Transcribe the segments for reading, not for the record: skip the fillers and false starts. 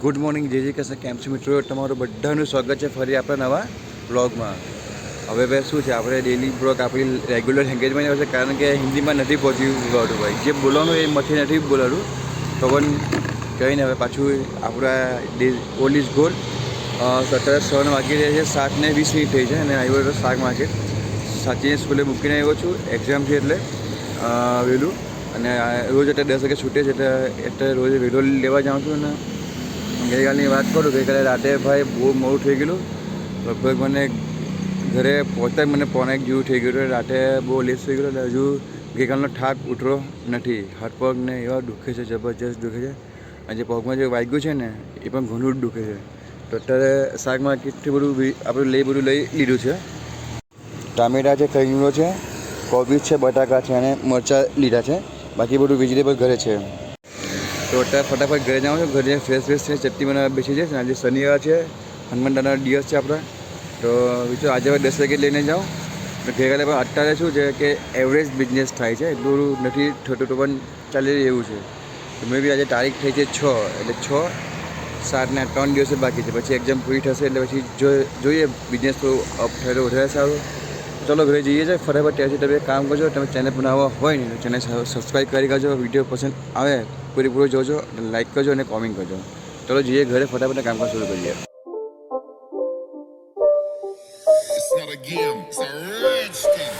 Good morning જે કહેશે કેમ છો મિત્રો, તમારું બધાનું સ્વાગત છે ફરી આપણા નવા બ્લોગમાં. હવે ભાઈ શું છે, આપણે ડેલી બ્લોગ આપણી રેગ્યુલર લેંગ્વેજમાં આવશે, કારણ કે હિન્દીમાં નથી પહોંચી વળતું ભાઈ. જે બોલવાનું એ મથી નથી બોલાતું, તો પણ કહીને હવે પાછું આપણા ઓલ ઇઝ ગોલ. અત્યારે 7 વાગી રહ્યા છે, 7:20 થઈ છે અને આવ્યો હતો શાક માર્કેટ. સાચીને સ્કૂલે મૂકીને આવ્યો છું, એક્ઝામ છે એટલે વહેલું. અને રોજ એટલે 10 વાગે છૂટે છે એટલે રોજ વહેલો લેવા જાઉં છું. ને ગઈકાલની વાત કરું, ગઈકાલે રાતે ભાઈ બહુ મોડું થઈ ગયેલું. લગભગ મને ઘરે પહોંચતા મને 1:45 જેવું થઈ ગયું. રાતે બહુ લેટ થઈ ગયું એટલે હજુ ગઈકાલનો થાક ઉતરો નથી. હાથ પગને એવા દુખે છે, જબરજસ્ત દુખે છે. અને જે પગમાં જે વાગ્યું છે ને એ પણ ઘણું જ દુખે છે. તો અત્યારે શાક માર્કેટથી બધું લઈ લીધું છે. ટામેટા છે, કઈનો છે, કોબીજ છે, બટાકા છે અને મરચાં લીધા છે. બાકી બધું વેજીટેબલ ઘરે છે. તો અત્યારે ફટાફટ ઘરે જાઉં છું. ઘરે ફ્રેશ થઈને ચટણી બનાવવા બેસી જાય. આજે શનિવાર છે, હનુમાન દાદાનો દિવસ છે આપણા. તો વિચાર આજે 10 વાગે લઈને જાઉં. તો ગઈકાલે પણ અત્યારે શું છે કે એવરેજ બિઝનેસ થાય છે, એટલું નથી થતું તો પણ ચાલી એવું છે. તો મેં બી આજે તારીખ થઈ છે 6, એટલે 6, 7 ને 3 દિવસ બાકી છે. પછી એક્ઝામ પૂરી થશે એટલે પછી જોઈએ બિઝનેસ તો અપ થાય તો વધારે સારું. ચલો ઘરે જઈએ છીએ ફટાફટ. ત્યાંથી તમે કામ કરજો. તમે ચેનલ બનાવવા હોય ને તો ચેનલ સબસ્ક્રાઈબ કરી કરજો. વિડીયો પસંદ આવે પૂરેપૂરો જોજો, લાઈક કરજો અને કોમેન્ટ કરજો. ચલો જઈએ ઘરે, ફટાફટ કામકાજ શરૂ કરીએ. It's not a game, it's a rich thing.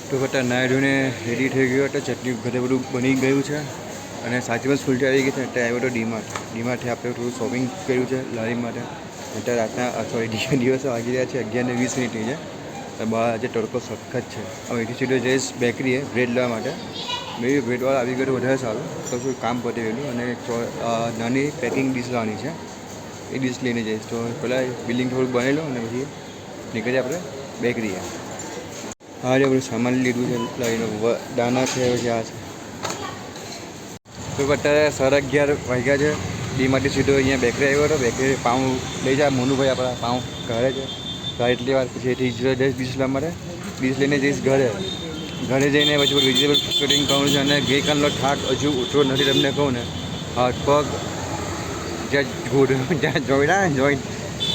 તો બધા નાહી ધોઈને રેડી થઈ ગયો એટલે ચટણી ઘરે બધું બની ગયું છે. અને સાચી પણ સ્કૂલથી આવી ગઈ છે એટલે આવ્યો તો ડીમાર્ટથી આપણે થોડું શોપિંગ કર્યું છે લારી માટે. અત્યારે રાતના દિવસે વાગી રહ્યા છે 11:20 થઈ છે. બહાર આજે તડકો સખત છે. હવે એથી સીધો જઈશ બેકરીએ બ્રેડ લેવા માટે. મેં બ્રેડવાળા આવી ગયો વધારે સારું, તો શું કામ પતી ગયેલું. અને નાની પેકિંગ ડીશ લાવવાની છે, એ ડીશ લઈને જઈશ. તો પહેલાં બિલિંગ થોડુંક બનેલું અને પછી નીકળીએ આપણે બેકરીએ. હા જે બધું સામાન લીધું છે લાવીને, દાના છે, પછી આ છે. તો અત્યારે 11:30 વાગ્યા છે. ડીમાંથી સીધો અહીંયા બેકરી આવ્યો હતો. બેકરી પાઉં લઈ જાય મોનુભાઈ આપણા, પાઉં ઘરે છે. ઘરે એટલી વાર પછી એથી જઈશ ડીશ લાવવા માટે. ડીશ લઈને જઈશ ઘરે જઈને પછી વેજીટેબલ કટિંગ કરવું છે. અને ગઈકાલનો થાક હજુ ઉતરો નથી તમને કહું ને. હાથ પગ જ્યાં જોઈન્ટ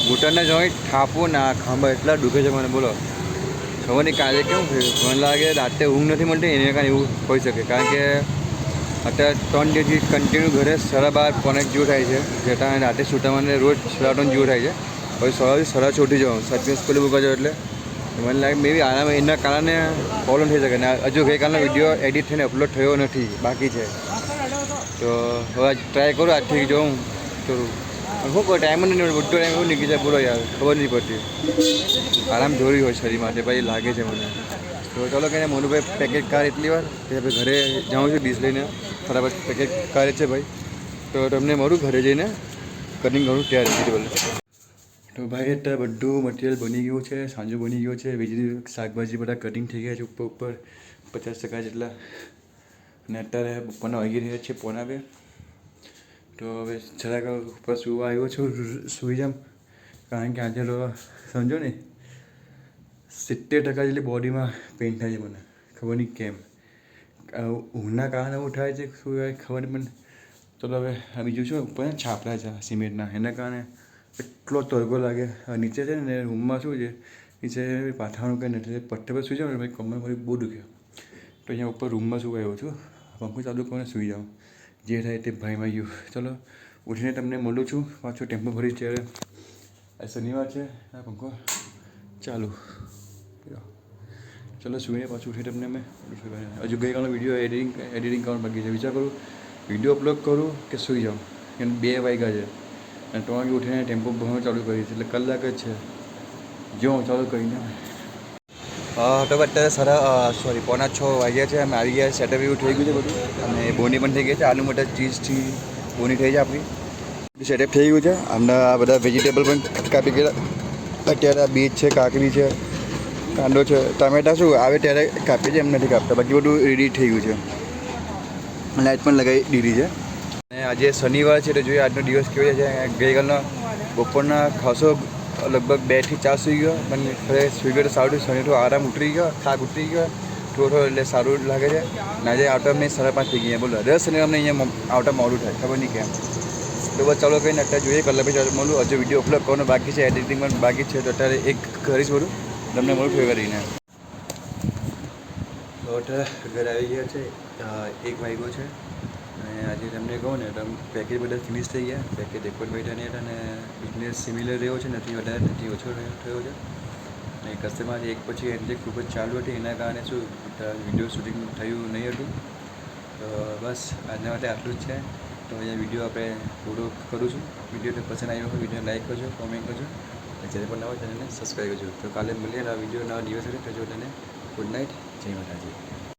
ઘૂંટણના જોઈન્ટ, થાપું ના ખાંભા એટલા દુખે છે મને, બોલો. ખબર નહીં કાલે કેવું થયું. મને લાગે રાતે ઊંઘ નથી મળતી એને કારણે એવું હોઈ શકે. કારણ કે અત્યારે 3 દિવસથી કન્ટિન્યુ ઘરે 12:30 પોણા જેવું થાય છે. જેટા રાતે સૂતા મને રોજ 3:30 જેવું થાય છે. હવે સવારથી 6:30 ઉઠી જાઉં, સાચી સ્કૂલે મૂકવા જાઉં એટલે મને લાગે મે બી આરામ એના કારણે પ્રોબ્લેમ થઈ શકે. ને હજુ ગઈકાલનો વિડીયો એડિટ થઈને અપલોડ થયો નથી, બાકી છે. તો હવે ટ્રાય કરું આજથી જોઉં થોડું. શું કહું, ટાઈમ જ નહીં, બધો ટાઈમ એવું નીકળી જાય, બોલો યાર, ખબર નહીં પડતી. આરામ જરૂરી હોય શરીર માટે ભાઈ, લાગે છે મને. તો ચાલો કહીને મોનુભાઈ પેકેટ કાર એટલી વાર કે આપણે ઘરે જાઉં છું ડીશ લઈને. ફટાફટ પેકેટ કાર છે ભાઈ. તો તમને મળું ઘરે જઈને કટિંગ કરું ત્યારે વેજીટેબલ. તો ભાઈ અત્યારે બધું મટીરિયલ બની ગયું છે, સાંજો બની ગયો છે. વેજીટેબલ શાકભાજી બધા કટિંગ થઈ ગયા છે ઉપર 50% જેટલા. અને અત્યારે બપોરના વાગી રહ્યા છે 1:45. તો હવે જરાક ઉપર સુવા આવ્યો છું, સૂઈ જામ. કારણ કે આજે તો સમજો ને 70% જેટલી બોડીમાં પેઇન થાય છે મને, ખબર નહીં કેમ. ઊંઘના કારણે એવું થાય છે શું ખબર નહીં. પણ ચલો હવે આ બીજું શું, ઉપર છાપરા છે સિમેન્ટના, એના કારણે એટલો તડકો લાગે. નીચે છે ને રૂમમાં શું છે, નીચે પાથરવાનું કંઈ નથી, પથ્થર પર સુઈ જાઉં ને ભાઈ કમર મારી બહુ દુખે. તો અહીંયા ઉપર રૂમમાં સુવા આવ્યો છું, પંખો ચાલુ કરીને સુઈ જાઉં. જે થાય તે ભાઈમાં ગયું. ચલો ઉઠીને તમને મળું છું પાછું ટેમ્પો ભરી ત્યારે. આ શનિવાર છે, આ પંખો ચાલુ. ચલો સુઈને પાછું ઉઠી તમને અમે હજુ ગઈકાલનો વિડીયો એડિટિંગ કરવાનું બાકી છે. વિચાર કરું વિડીયો અપલોડ કરું કે સૂઈ જાઉં, કેમ 2 વાગ્યા છે અને 3 વાગે ઉઠીને ટેમ્પો ભરવાનું ચાલુ કરી છે, એટલે કલાક જ છે. જો ચાલુ કરીને તો અત્યારે 5:45 વાગ્યા છે. અમે આવી ગયા, સેટઅપ એવું થઈ ગયું છે બધું, અને બોની પણ થઈ ગઈ છે. આલુ મટર ચીઝથી બોની થઈ છે આપણી, સેટઅપ થઈ ગયું છે. હમણાં આ બધા વેજીટેબલ પણ કાપી ગયા. અત્યારે આ બીટ છે, કાકડી છે, કાંદો છે, ટામેટા શું આવે ત્યારે કાપીએ છે, એમ નથી કાપતા. બાકી બધું રેડી થઈ ગયું છે. લાઇટ પણ લગાવી દીધી છે. અને આજે શનિવાર છે તો જોઈએ આજનો દિવસ કેવો છે. ગઈકાલનો બપોરના ખાસો લગભગ 2 થી 4 સુઈ ગયો, પણ ખરેખર સુઈ ગયો તો સારું. શનિ થોડો આરામ ઉતરી ગયો, થાક ઉતરી ગયો થોડો, એટલે સારું લાગે છે. અને આજે આવતા અમને 5:30 થઈ ગયા. બોલો દર શનિ અમને અહીંયા આવતા મોડું થાય, ખબર નહીં કેમ. તો બસ ચાલો કહીને અત્યારે જોઈએ કલાક પછી મળું. હજુ વિડીયો અપલોડ કરવાનો બાકી છે, એડિટિંગ પણ બાકી છે, તો અત્યારે એક કરીશ બધું તમને મળું ફેર કરીને. તો અત્યારે ઘરે આવી ગયા છે, 1 વાગ્યો છે. અને આજે તમને કહું ને તો પેકેજ બધા ફિનિશ થઈ ગયા. પેકેજ એક પણ બેઠા નહીં હતા, અને બિઝનેસ સિમિલર રહ્યો છે, નથી વધારે નથી ઓછો થયો છે. અને કસ્ટમર એક પછી એક જે ખૂબ જ ચાલુ હતી, એના કારણે શું વિડીયો શૂટિંગ થયું નહીં હતું. તો બસ આજના માટે આટલું જ છે. તો અહીંયા વિડીયો આપણે પૂરો કરું છું. વિડીયો પસંદ આવ્યો હોય વિડીયો લાઈક કરજો, કોમેન્ટ કરજો, અને ચેનલ પર નવા ચેનલને સબસ્ક્રાઈબ કરજો. તો કાલે મળીએ નવા વિડીયો નવા દિવસ તો જો તને ગુડ નાઇટ, જય માતાજી.